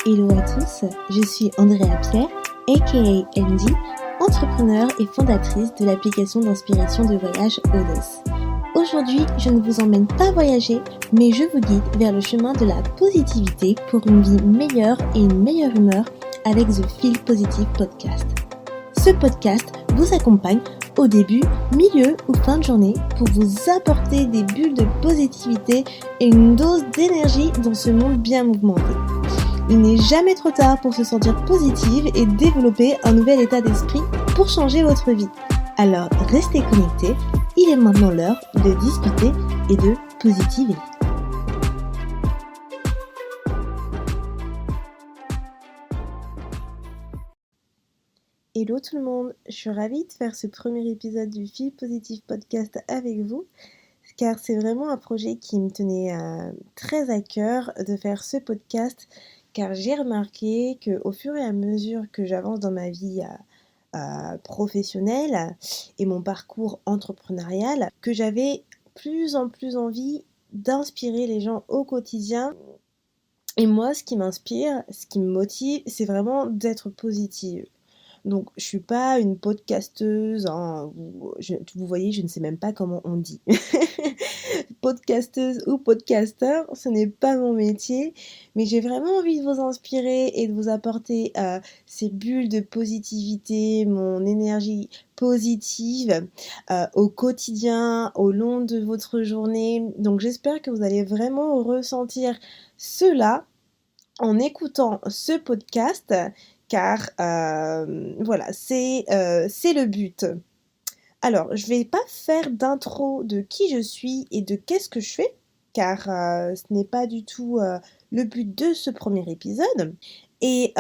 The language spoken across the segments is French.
Hello à tous, je suis Andrea Pierre, aka Andy, entrepreneur et fondatrice de l'application d'inspiration de voyage Odos. Aujourd'hui, je ne vous emmène pas voyager, mais je vous guide vers le chemin de la positivité pour une vie meilleure et une meilleure humeur avec The Feel Positive Podcast. Ce podcast vous accompagne au début, milieu ou fin de journée pour vous apporter des bulles de positivité et une dose d'énergie dans ce monde bien mouvementé. Il n'est jamais trop tard pour se sentir positive et développer un nouvel état d'esprit pour changer votre vie. Alors restez connectés, il est maintenant l'heure de discuter et de positiver. Hello tout le monde, je suis ravie de faire ce premier épisode du Feel Positive Podcast avec vous, car c'est vraiment un projet qui me tenait très à cœur de faire ce podcast, car j'ai remarqué qu'au fur et à mesure que j'avance dans ma vie professionnelle et mon parcours entrepreneurial, que j'avais plus en plus envie d'inspirer les gens au quotidien. Et moi, ce qui m'inspire, ce qui me motive, c'est vraiment d'être positive. Donc, je suis pas une podcasteuse, hein, vous voyez, je ne sais même pas comment on dit. Podcasteuse ou podcasteur, ce n'est pas mon métier, mais j'ai vraiment envie de vous inspirer et de vous apporter ces bulles de positivité, mon énergie positive au quotidien, au long de votre journée. Donc, j'espère que vous allez vraiment ressentir cela en écoutant ce podcast. Car voilà, c'est le but. Alors, je vais pas faire d'intro de qui je suis et de qu'est-ce que je fais, car ce n'est pas du tout le but de ce premier épisode. Et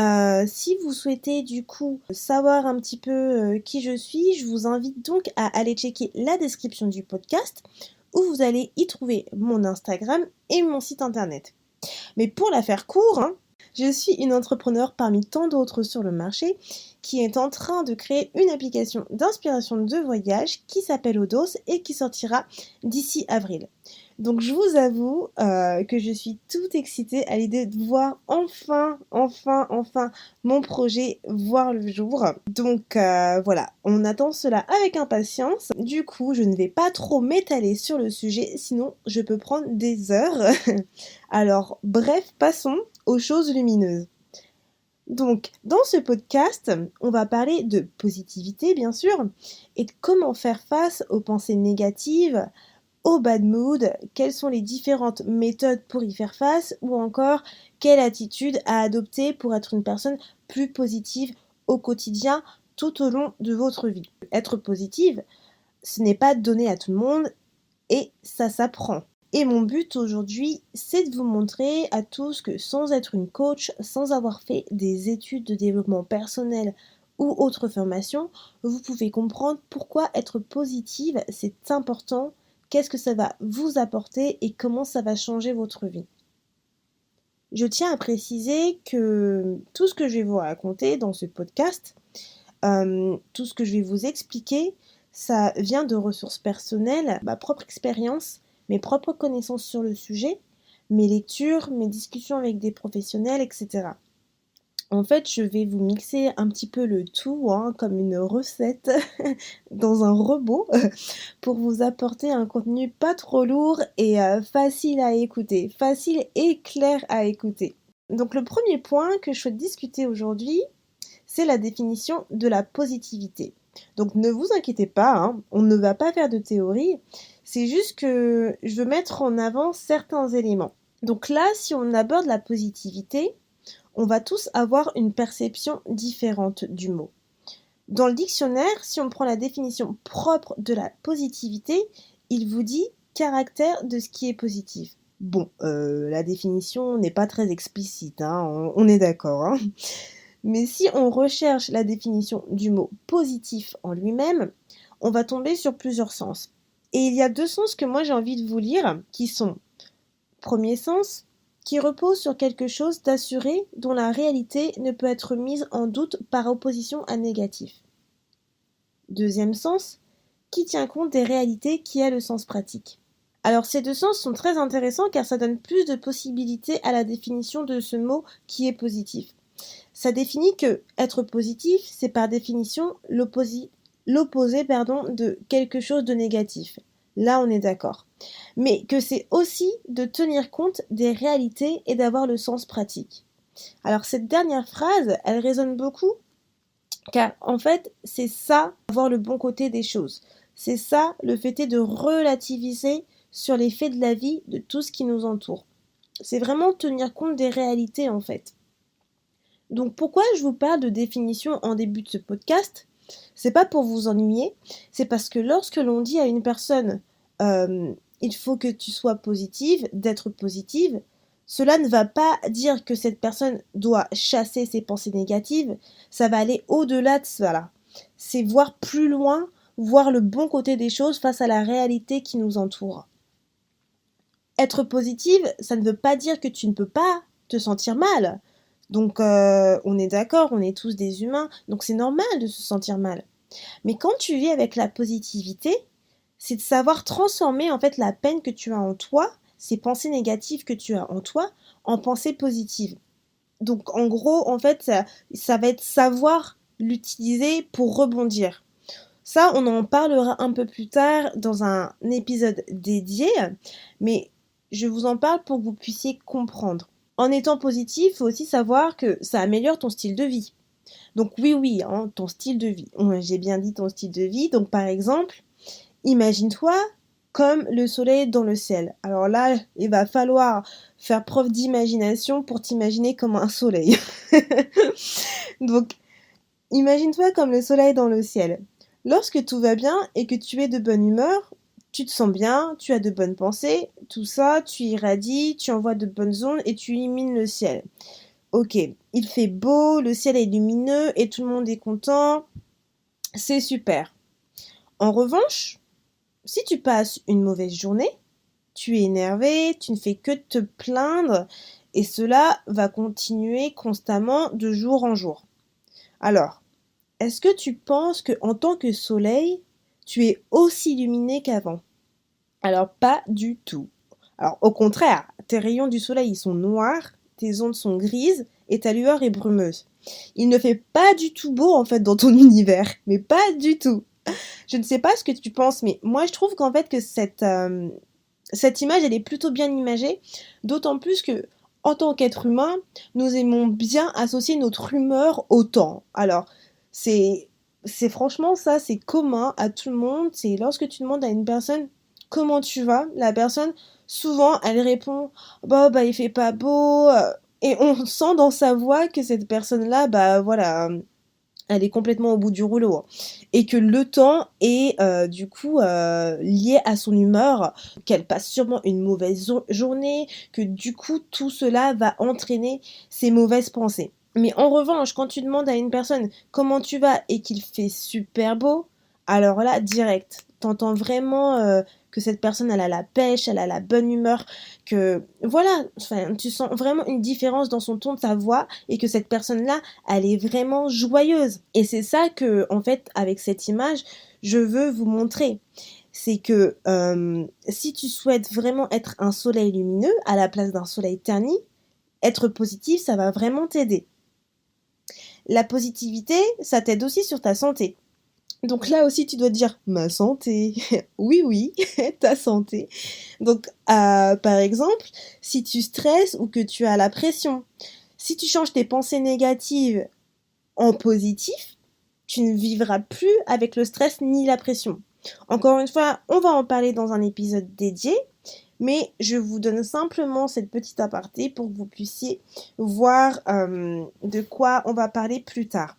si vous souhaitez du coup savoir un petit peu qui je suis, je vous invite donc à aller checker la description du podcast, où vous allez y trouver mon Instagram et mon site internet. Mais pour la faire court, je suis une entrepreneure parmi tant d'autres sur le marché qui est en train de créer une application d'inspiration de voyage qui s'appelle Odos et qui sortira d'ici avril. Donc je vous avoue que je suis toute excitée à l'idée de voir enfin mon projet voir le jour. Donc voilà, on attend cela avec impatience. Du coup, je ne vais pas trop m'étaler sur le sujet, sinon je peux prendre des heures. Alors bref, passons aux choses lumineuses. Donc, dans ce podcast, on va parler de positivité, bien sûr, et de comment faire face aux pensées négatives, au bad mood, quelles sont les différentes méthodes pour y faire face, ou encore quelle attitude à adopter pour être une personne plus positive au quotidien tout au long de votre vie. Être positive, ce n'est pas donné à tout le monde et ça s'apprend. Et mon but aujourd'hui, c'est de vous montrer à tous que sans être une coach, sans avoir fait des études de développement personnel ou autre formation, vous pouvez comprendre pourquoi être positive, c'est important, qu'est-ce que ça va vous apporter et comment ça va changer votre vie. Je tiens à préciser que tout ce que je vais vous raconter dans ce podcast, tout ce que je vais vous expliquer, ça vient de ressources personnelles, ma propre expérience, mes propres connaissances sur le sujet, mes lectures, mes discussions avec des professionnels, etc. En fait, je vais vous mixer un petit peu le tout, comme une recette dans un robot pour vous apporter un contenu pas trop lourd et facile à écouter, facile et clair à écouter. Donc le premier point que je souhaite discuter aujourd'hui, c'est la définition de la positivité. Donc ne vous inquiétez pas, on ne va pas faire de théorie, c'est juste que je veux mettre en avant certains éléments. Donc là, si on aborde la positivité, on va tous avoir une perception différente du mot. Dans le dictionnaire, si on prend la définition propre de la positivité, il vous dit caractère de ce qui est positif. Bon, la définition n'est pas très explicite, on est d'accord. Mais si on recherche la définition du mot positif en lui-même, on va tomber sur plusieurs sens. Et il y a deux sens que moi j'ai envie de vous lire, qui sont, premier sens, qui repose sur quelque chose d'assuré dont la réalité ne peut être mise en doute par opposition à négatif. Deuxième sens, qui tient compte des réalités qui a le sens pratique. Alors ces deux sens sont très intéressants car ça donne plus de possibilités à la définition de ce mot qui est positif. Ça définit que être positif, c'est par définition l'opposé de quelque chose de négatif. Là, on est d'accord. Mais que c'est aussi de tenir compte des réalités et d'avoir le sens pratique. Alors cette dernière phrase, elle résonne beaucoup car en fait, c'est ça, avoir le bon côté des choses. C'est ça, le fait est de relativiser sur les faits de la vie, de tout ce qui nous entoure. C'est vraiment tenir compte des réalités en fait. Donc pourquoi je vous parle de définition en début de ce podcast? C'est pas pour vous ennuyer, c'est parce que lorsque l'on dit à une personne il faut que tu sois positive, d'être positive, cela ne va pas dire que cette personne doit chasser ses pensées négatives, ça va aller au-delà de cela. C'est voir plus loin, voir le bon côté des choses face à la réalité qui nous entoure. Être positive, ça ne veut pas dire que tu ne peux pas te sentir mal. Donc on est d'accord, on est tous des humains, donc c'est normal de se sentir mal. Mais quand tu vis avec la positivité, c'est de savoir transformer en fait la peine que tu as en toi, ces pensées négatives que tu as en toi, en pensées positives. Donc en gros, en fait, ça va être savoir l'utiliser pour rebondir. Ça, on en parlera un peu plus tard dans un épisode dédié, mais je vous en parle pour que vous puissiez comprendre. En étant positif, il faut aussi savoir que ça améliore ton style de vie. Donc oui, hein, ton style de vie. J'ai bien dit ton style de vie. Donc par exemple, imagine-toi comme le soleil dans le ciel. Alors là, il va falloir faire preuve d'imagination pour t'imaginer comme un soleil. Donc, imagine-toi comme le soleil dans le ciel. Lorsque tout va bien et que tu es de bonne humeur, tu te sens bien, tu as de bonnes pensées, tout ça, tu irradies, tu envoies de bonnes ondes et tu illumines le ciel. Ok, il fait beau, le ciel est lumineux et tout le monde est content. C'est super. En revanche, si tu passes une mauvaise journée, tu es énervé, tu ne fais que te plaindre et cela va continuer constamment de jour en jour. Alors, est-ce que tu penses que en tant que soleil, tu es aussi illuminé qu'avant? Alors pas du tout. Alors au contraire, tes rayons du soleil ils sont noirs, tes ondes sont grises et ta lueur est brumeuse. Il ne fait pas du tout beau en fait dans ton univers, mais pas du tout. Je ne sais pas ce que tu penses, mais moi je trouve qu'en fait que cette image elle est plutôt bien imagée, d'autant plus que en tant qu'être humain, nous aimons bien associer notre humeur au temps. Alors c'est franchement ça, c'est commun à tout le monde. C'est lorsque tu demandes à une personne comment tu vas, la personne souvent elle répond bah il fait pas beau et on sent dans sa voix que cette personne là bah voilà elle est complètement au bout du rouleau hein. Et que le temps est du coup lié à son humeur, qu'elle passe sûrement une mauvaise journée, que du coup tout cela va entraîner ses mauvaises pensées. Mais en revanche, quand tu demandes à une personne comment tu vas et qu'il fait super beau, alors là, direct, t'entends vraiment que cette personne, elle a la pêche, elle a la bonne humeur, que voilà, enfin, tu sens vraiment une différence dans son ton de sa voix et que cette personne-là, elle est vraiment joyeuse. Et c'est ça que, en fait, avec cette image, je veux vous montrer. C'est que si tu souhaites vraiment être un soleil lumineux à la place d'un soleil terni, être positif, ça va vraiment t'aider. La positivité, ça t'aide aussi sur ta santé. Donc là aussi, tu dois dire ma santé. Oui, ta santé. Donc, par exemple, si tu stresses ou que tu as la pression, si tu changes tes pensées négatives en positif, tu ne vivras plus avec le stress ni la pression. Encore une fois, on va en parler dans un épisode dédié, mais je vous donne simplement cette petite aparté pour que vous puissiez voir de quoi on va parler plus tard.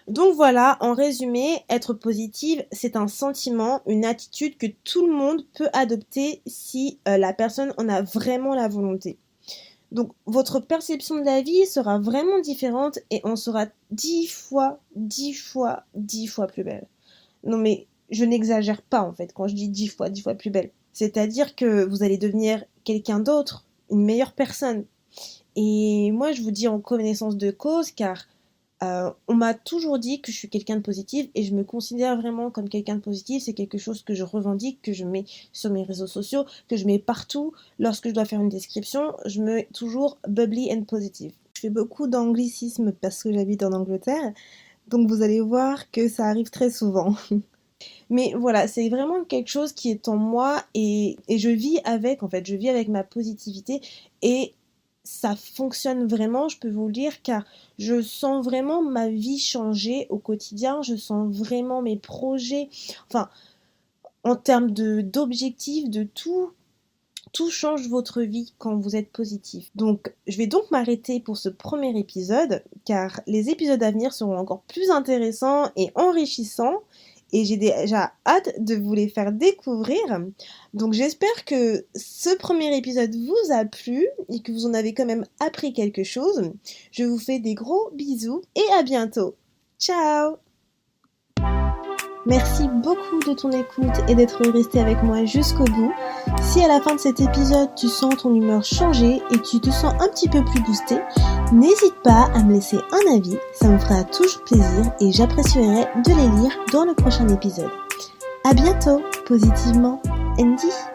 Donc voilà, en résumé, être positive, c'est un sentiment, une attitude que tout le monde peut adopter si la personne en a vraiment la volonté. Donc votre perception de la vie sera vraiment différente et on sera 10 fois plus belle. Non mais je n'exagère pas en fait quand je dis 10 fois plus belle. C'est-à-dire que vous allez devenir quelqu'un d'autre, une meilleure personne. Et moi je vous dis en connaissance de cause car On m'a toujours dit que je suis quelqu'un de positif et je me considère vraiment comme quelqu'un de positif. C'est quelque chose que je revendique, que je mets sur mes réseaux sociaux, que je mets partout. Lorsque je dois faire une description, je mets toujours bubbly and positive. Je fais beaucoup d'anglicisme parce que j'habite en Angleterre, donc vous allez voir que ça arrive très souvent. Mais voilà, c'est vraiment quelque chose qui est en moi et je vis avec, en fait, je vis avec ma positivité et ça fonctionne vraiment, je peux vous le dire, car je sens vraiment ma vie changer au quotidien, je sens vraiment mes projets, enfin, en termes d'objectifs, de tout change votre vie quand vous êtes positif. Donc, je vais donc m'arrêter pour ce premier épisode, car les épisodes à venir seront encore plus intéressants et enrichissants, et j'ai déjà hâte de vous les faire découvrir. Donc, j'espère que ce premier épisode vous a plu et que vous en avez quand même appris quelque chose. Je vous fais des gros bisous et à bientôt. Ciao! Merci beaucoup de ton écoute et d'être resté avec moi jusqu'au bout. Si à la fin de cet épisode tu sens ton humeur changer et tu te sens un petit peu plus boosté, n'hésite pas à me laisser un avis, ça me fera toujours plaisir et j'apprécierai de les lire dans le prochain épisode. À bientôt, positivement, Andy.